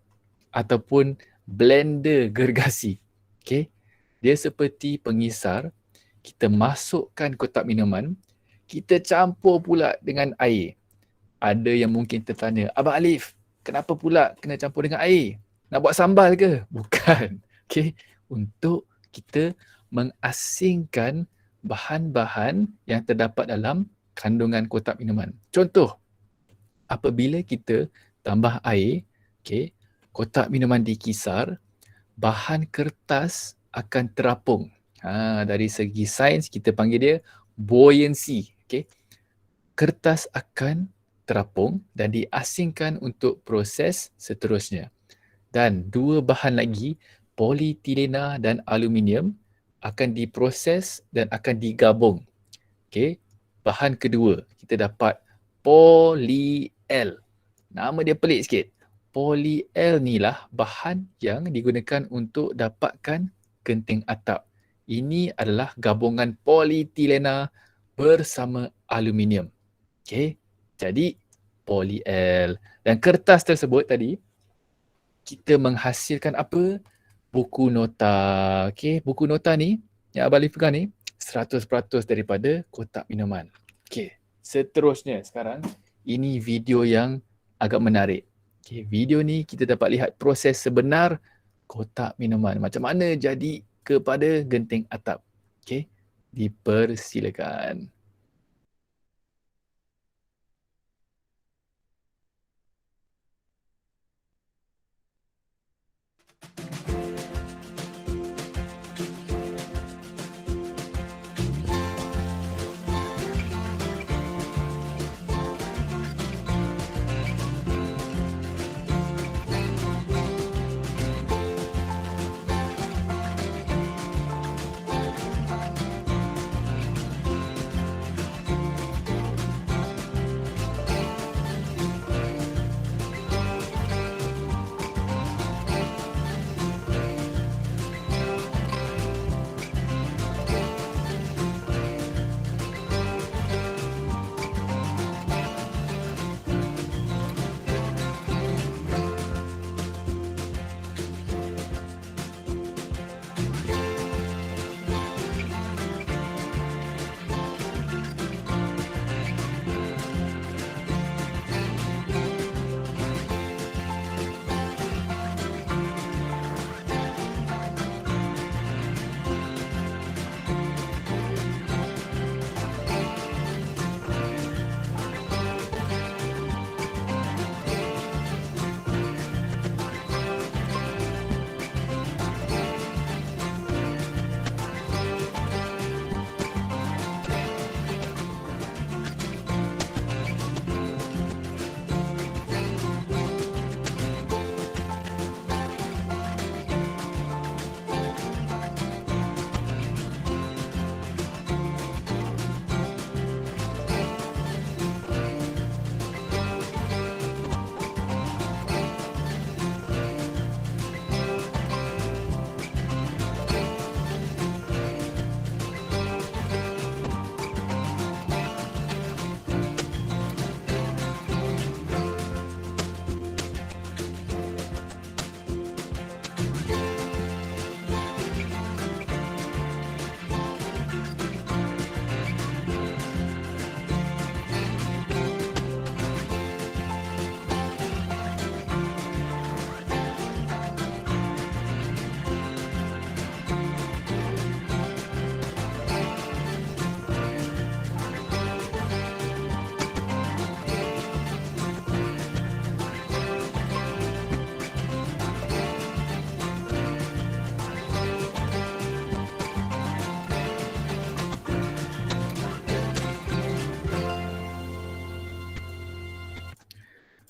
ataupun blender gergasi. Okey, dia seperti pengisar. Kita masukkan kotak minuman, kita campur pula dengan air. Ada yang mungkin tertanya, Abang Alif, kenapa pula kena campur dengan air? Nak buat sambal ke? Bukan. Okey, untuk kita mengasingkan bahan-bahan yang terdapat dalam kandungan kotak minuman. Contoh, apabila kita tambah air, okey, kotak minuman dikisar, bahan kertas akan terapung. Dari segi sains kita panggil dia buoyancy. Okey, kertas akan terapung dan diasingkan untuk proses seterusnya. Dan dua bahan lagi, polietilena dan aluminium, akan diproses dan akan digabung. Okey, bahan kedua kita dapat polyl. Nama dia pelik sikit. Polyl ni lah bahan yang digunakan untuk dapatkan genting atap. Ini adalah gabungan polietilena bersama aluminium. Okey, jadi polyl. Dan kertas tersebut tadi kita menghasilkan apa? Buku nota. Okey, buku nota ni yang Abang Alif pegang ni 100% daripada kotak minuman. Okey, seterusnya sekarang ini video yang agak menarik. Okey, video ni kita dapat lihat proses sebenar kotak minuman. Macam mana jadi kepada genting atap. Okey, dipersilakan.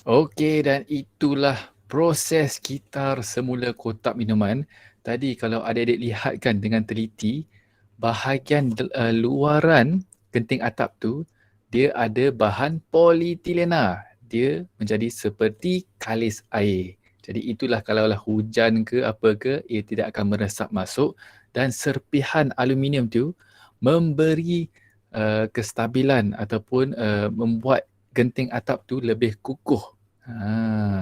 Okey, dan itulah proses kitar semula kotak minuman. Tadi kalau adik-adik lihatkan dengan teliti, bahagian luaran genting atap tu, dia ada bahan polietilena. Dia menjadi seperti kalis air. Jadi itulah kalaulah hujan ke apa ke, ia tidak akan meresap masuk, dan serpihan aluminium tu memberi kestabilan ataupun membuat genting atap tu lebih kukuh.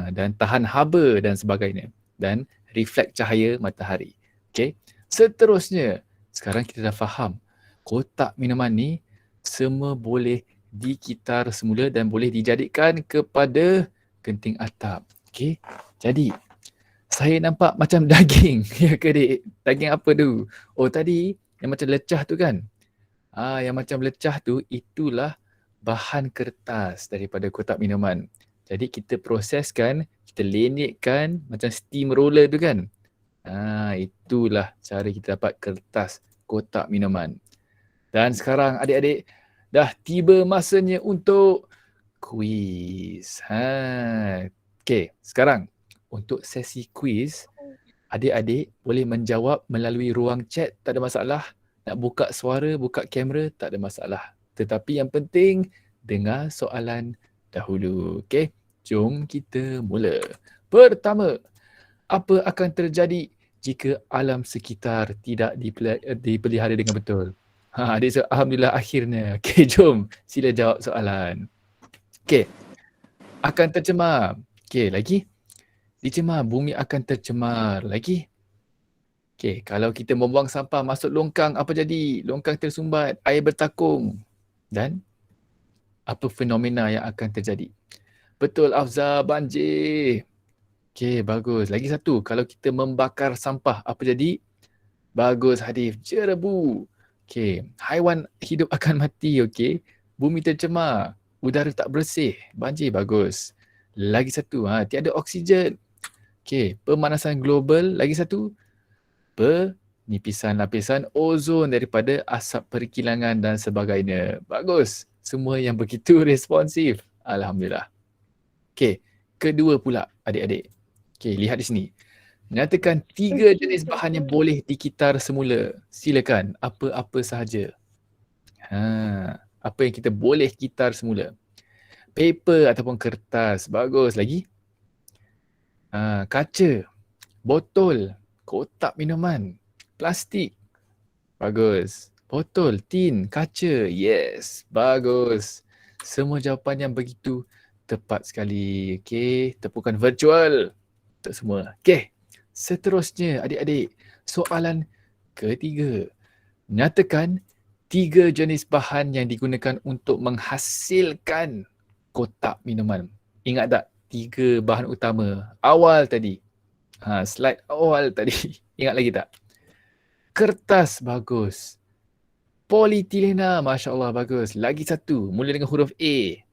Dan tahan haba dan sebagainya. Dan reflect cahaya matahari. Okey. Seterusnya, sekarang kita dah faham kotak minuman ni semua boleh dikitar semula dan boleh dijadikan kepada genting atap. Okey. Jadi, saya nampak macam daging. Ya ke dik? Daging apa tu? Oh tadi yang macam lecah tu kan? Yang macam lecah tu itulah bahan kertas daripada kotak minuman. Jadi kita proseskan, kita lenitkan macam steamroller tu kan. Itulah cara kita dapat kertas kotak minuman. Dan sekarang adik-adik dah tiba masanya untuk kuis. Okey, sekarang untuk sesi kuis, adik-adik boleh menjawab melalui ruang chat, tak ada masalah. Nak buka suara, buka kamera, tak ada masalah. Tetapi yang penting, dengar soalan dahulu. Okey, jom kita mula. Pertama, apa akan terjadi jika alam sekitar tidak dipelihara dengan betul? Adik alhamdulillah akhirnya. Okey, jom sila jawab soalan. Okey, akan tercemar. Okey, lagi? Dicemar, bumi akan tercemar. Lagi? Okey, kalau kita membuang sampah masuk longkang, apa jadi? Longkang tersumbat, air bertakung. Dan apa fenomena yang akan terjadi? Betul Afzal, banjir. Okey, bagus. Lagi satu, kalau kita membakar sampah, apa jadi? Bagus Hadif, jerebu. Okey, haiwan hidup akan mati, okey. Bumi tercemar, udara tak bersih, banjir, bagus. Lagi satu, tiada oksigen. Okey, pemanasan global. Lagi satu, penipisan lapisan ozon daripada asap perkilangan dan sebagainya. Bagus. Semua yang begitu responsif. Alhamdulillah. Okey, kedua pula adik-adik. Okey, lihat di sini. Nyatakan 3 jenis bahan yang boleh dikitar semula. Silakan, apa-apa sahaja. Apa yang kita boleh kitar semula? Paper ataupun kertas. Bagus. Lagi? Kaca, botol, kotak minuman, plastik. Bagus. Botol, tin, kaca. Yes, bagus. Semua jawapan yang begitu tepat sekali. Okey, tepukan virtual untuk semua. Okey, seterusnya adik-adik, soalan ketiga. Nyatakan 3 jenis bahan yang digunakan untuk menghasilkan kotak minuman. Ingat tak? 3 bahan utama awal tadi. Slide awal tadi. Ingat lagi tak? Kertas, bagus. Polietilena, Masya Allah, bagus. Lagi satu, mula dengan huruf A.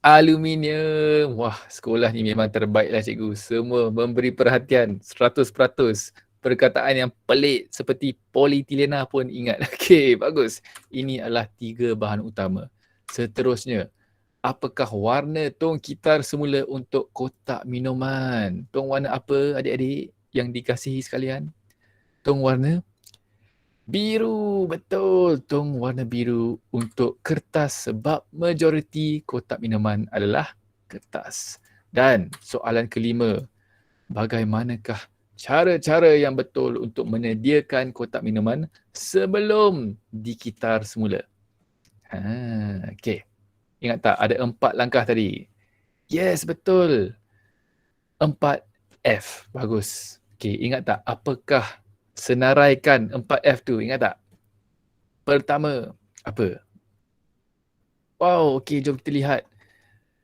Aluminium. Wah, sekolah ni memang terbaiklah cikgu. Semua memberi perhatian 100%. Perkataan yang pelik seperti polietilena pun ingat. Okey, bagus. Ini adalah 3 bahan utama. Seterusnya, apakah warna tong kitar semula untuk kotak minuman? Tong warna apa adik-adik yang dikasihi sekalian? Tong warna biru, betul. Tong warna biru untuk kertas sebab majoriti kotak minuman adalah kertas. Dan soalan kelima, bagaimanakah cara-cara yang betul untuk menyediakan kotak minuman sebelum dikitar semula? Okey. Ingat tak ada 4 langkah tadi? Yes, betul. 4F. Bagus. Okey, ingat tak apakah senaraikan 4F tu? Ingat tak? Pertama, apa? Wow, okey, jom kita lihat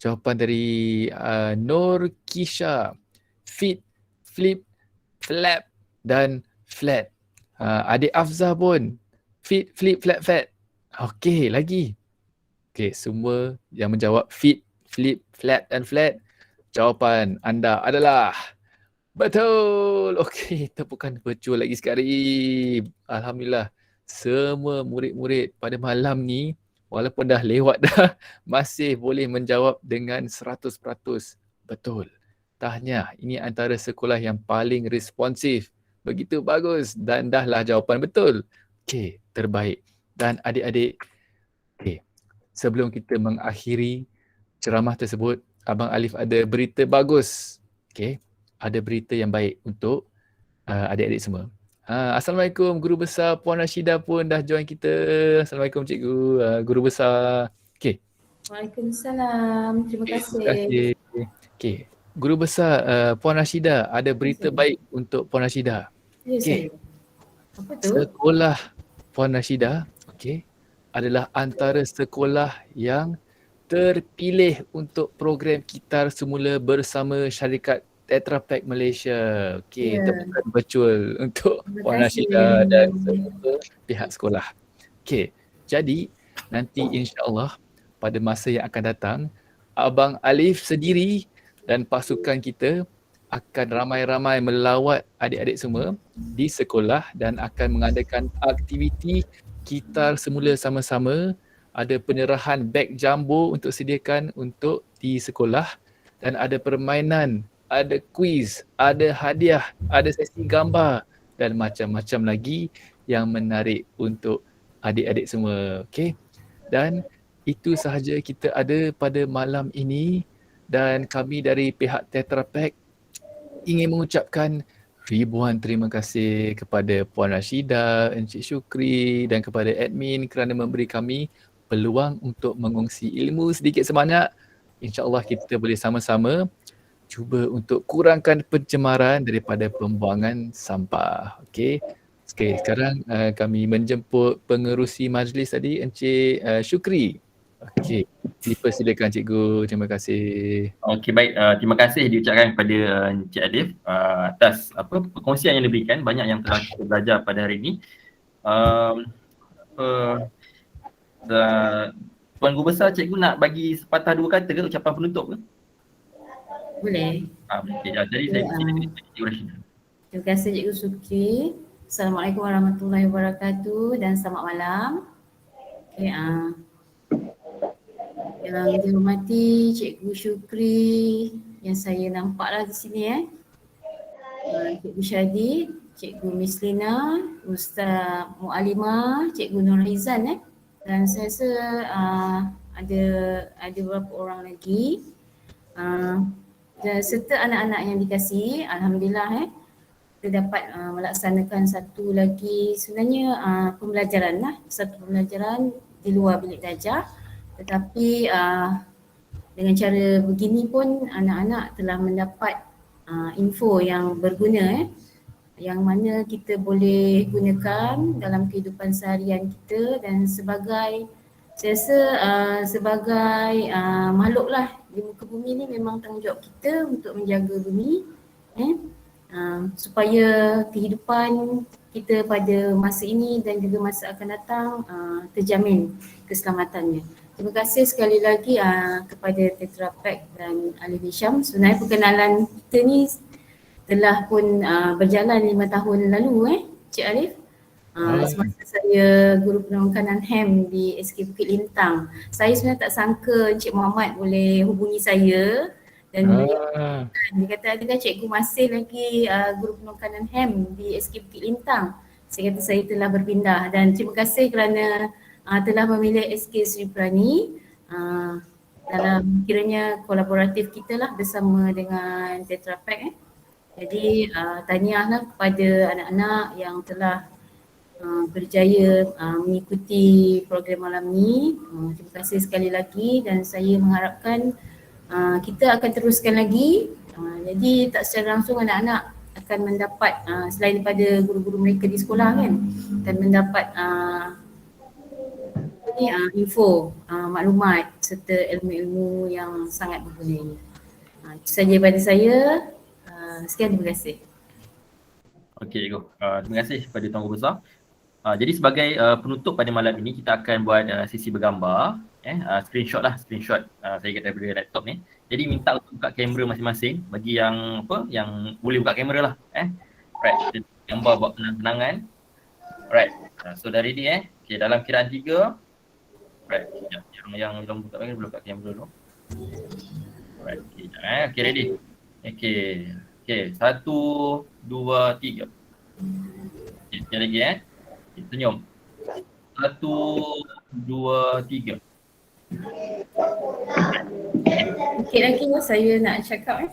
jawapan dari Nur Kisha. Fit, flip, flap dan flat. Adik Afzah pun. Fit, flip, flap, flat. Okey, lagi. Okey, semua yang menjawab fit, flip, flat dan flat, jawapan anda adalah betul. Okey, tepukan virtual lagi sekali. Alhamdulillah, semua murid-murid pada malam ni walaupun dah lewat dah, masih boleh menjawab dengan 100% betul. Tahniah, ini antara sekolah yang paling responsif. Begitu bagus dan dahlah jawapan betul. Okey, terbaik. Dan adik-adik, okey, sebelum kita mengakhiri ceramah tersebut, Abang Alif ada berita bagus. Okey, ada berita yang baik untuk adik-adik semua. Assalamualaikum, Guru Besar Puan Rashidah pun dah join kita. Assalamualaikum Cikgu, Guru Besar. Okey. Waalaikumsalam. Terima Terima kasih. kasih. Okey, Guru Besar Puan Rashidah, ada berita baik untuk Puan Rashidah. Ya, Okey. saya. Apa tu? Sekolah Puan Rashidah, okey, adalah antara sekolah yang terpilih untuk program Kitar Semula bersama syarikat Tetra Pak Malaysia. Okey, Ya. tepukan virtual untuk Terima Puan kasih. Rashidah dan semua pihak sekolah. Okey, jadi nanti insya-Allah pada masa yang akan datang, Abang Alif sendiri dan pasukan kita akan ramai-ramai melawat adik-adik semua di sekolah dan akan mengadakan aktiviti Kitar Semula sama-sama. Ada penyerahan beg jumbo untuk sediakan untuk di sekolah dan ada permainan, ada kuis, ada hadiah, ada sesi gambar dan macam-macam lagi yang menarik untuk adik-adik semua. Okey. Dan itu sahaja kita ada pada malam ini dan kami dari pihak Tetra Pak ingin mengucapkan ribuan terima kasih kepada Puan Rashidah, Encik Syukri dan kepada admin kerana memberi kami peluang untuk mengongsi ilmu sedikit sebanyak. InsyaAllah kita boleh sama-sama cuba untuk kurangkan pencemaran daripada pembuangan sampah. Okey. Okay, sekarang kami menjemput pengerusi majlis tadi, Encik Syukri. Okey, dipersilakan Cikgu. Terima kasih. Okey, baik. Terima kasih diucapkan kepada Encik Alif atas perkongsian yang diberikan. Banyak yang telah kita belajar pada hari ini. Tuan Guru Besar, Cikgu nak bagi sepatah dua kata ke ucapan penutup ke? Boleh. Okey, jadi saya persilakan Cikgu Rashidah. Terima kasih Cikgu Syukri. Assalamualaikum warahmatullahi wabarakatuh dan selamat malam. Okay, yang dihormati Cikgu Syukri yang saya nampaklah di sini Cikgu Syadi, Cikgu Mislina, Ustaz Mualimah, Cikgu Nurhizan dan saya rasa ada beberapa orang lagi dan serta anak-anak yang dikasihi. Alhamdulillah kita dapat melaksanakan satu lagi sebenarnya pembelajaran satu pembelajaran di luar bilik darjah, tetapi dengan cara begini pun anak-anak telah mendapat info yang berguna yang mana kita boleh gunakan dalam kehidupan seharian kita dan sebagai saya rasa sebagai makhluk lah di muka bumi ni memang tanggungjawab kita untuk menjaga bumi supaya kehidupan kita pada masa ini dan juga masa akan datang terjamin keselamatannya. Terima kasih sekali lagi kepada Tetra Pak dan Alif Hisham. Sebenarnya perkenalan kita ni telah pun berjalan 5 tahun lalu Cik Alif. Semasa saya guru penekanan HEM di SK Bukit Lintang. Saya sebenarnya tak sangka Encik Muhammad boleh hubungi saya dan dia kata adakah cikgu masih lagi guru penekanan HEM di SK Bukit Lintang. Saya kata saya telah berpindah dan terima kasih kerana telah memilih SK Sri Prani dalam kiranya kolaboratif kita lah bersama dengan Tetra Pak. Jadi tahniahlah kepada anak-anak yang telah berjaya mengikuti program malam ni. Terima kasih sekali lagi dan saya mengharapkan kita akan teruskan lagi. Jadi tak secara langsung anak-anak akan mendapat selain daripada guru-guru mereka di sekolah kan, akan mendapat info, maklumat serta ilmu-ilmu yang sangat berguna ini. Itu saja daripada saya. Sekian, terima kasih. Okey, Cikgu. Terima kasih kepada Tuan Guru Besar. Jadi sebagai penutup pada malam ini kita akan buat sesi bergambar, screenshot saya kata daripada laptop ni. Jadi minta untuk buka kamera masing-masing bagi yang yang boleh buka kamera lah. Right, kita gambar buat kenang-kenangan. Right. So dari ni okey, dalam kiraan 3. Alright, sekejap. Yang belum buka lagi, belum buka yang dulu. Alright, okay, sekejap Okay, ready? Okay, 1, 2, 3. Okay, sekali lagi Okay, senyum. 1, 2, 3. Sikit lagi saya nak cakap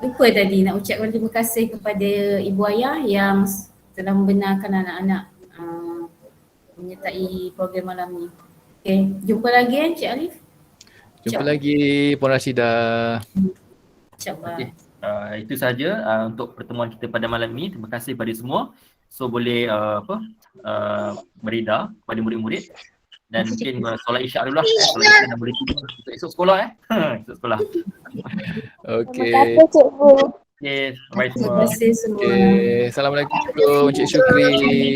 lupa tadi nak ucapkan terima kasih kepada ibu ayah yang telah membenarkan anak-anak menyertai program malam ni. Okay, jumpa lagi Cik Alif. Jumpa lagi Puan Rashidah. InsyaAllah. Okay. Itu saja untuk pertemuan kita pada malam ini. Terima kasih kepada semua. So boleh beredar kepada murid-murid dan mungkin solat isyak dulu lah. Solat isyak dah boleh tidur esok sekolah esok sekolah. Okey. Terima kasih cikgu. Okay, bye Terima semua. kasih semua. Okey, Assalamualaikum Encik Syukri,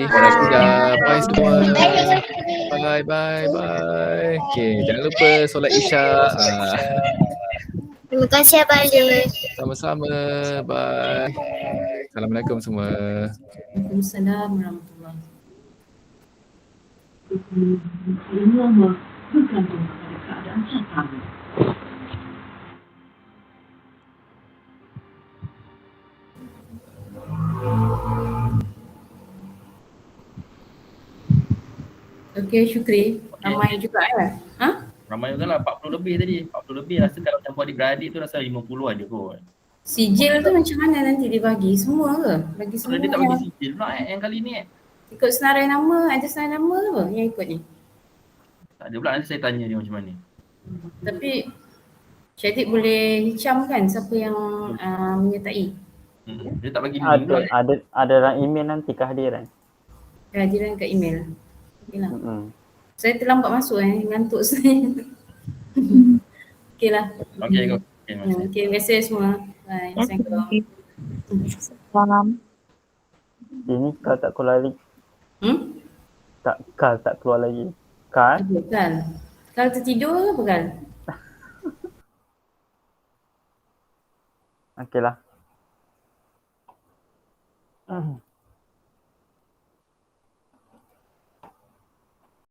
Puan Rashidah. Bye semua. Bye. Okey, jangan lupa solat isyak. Terima kasih Abang Ali. Sama-sama. Bye. Assalamualaikum semua. Waalaikumsalam warahmatullahi. Lama bergantung kepada keadaan sasaran. Okey Syukri, ramai juga Ramai juga lah, 40 lebih tadi. 40 lebih rasa kalau campur adik-beradik tu rasa 50 ada kot. Sijil tu macam mana nanti dibagi? Semua ke? Bagi Kalau semua dia tak yang bagi sijil pula yang kali ni ikut senarai nama, ada senarai nama ke yang ikut ni? Tak ada pula, nanti saya tanya dia macam mana. Tapi Syadik boleh hicam kan siapa yang menyertai? Dia tak bagi link pula. Ada dalam email nanti kehadiran. Kehadiran kat email. Okeylah. Saya terlambat masuk ngantuk saya. Okeylah. Okey, go. Terima kasih. Okey, terima kasih semua. Bye. Assalamualaikum. Salam. Ini kal tak keluar lagi. Kal tak keluar lagi. Kal? Kal tertidur apa Kal? Okeylah.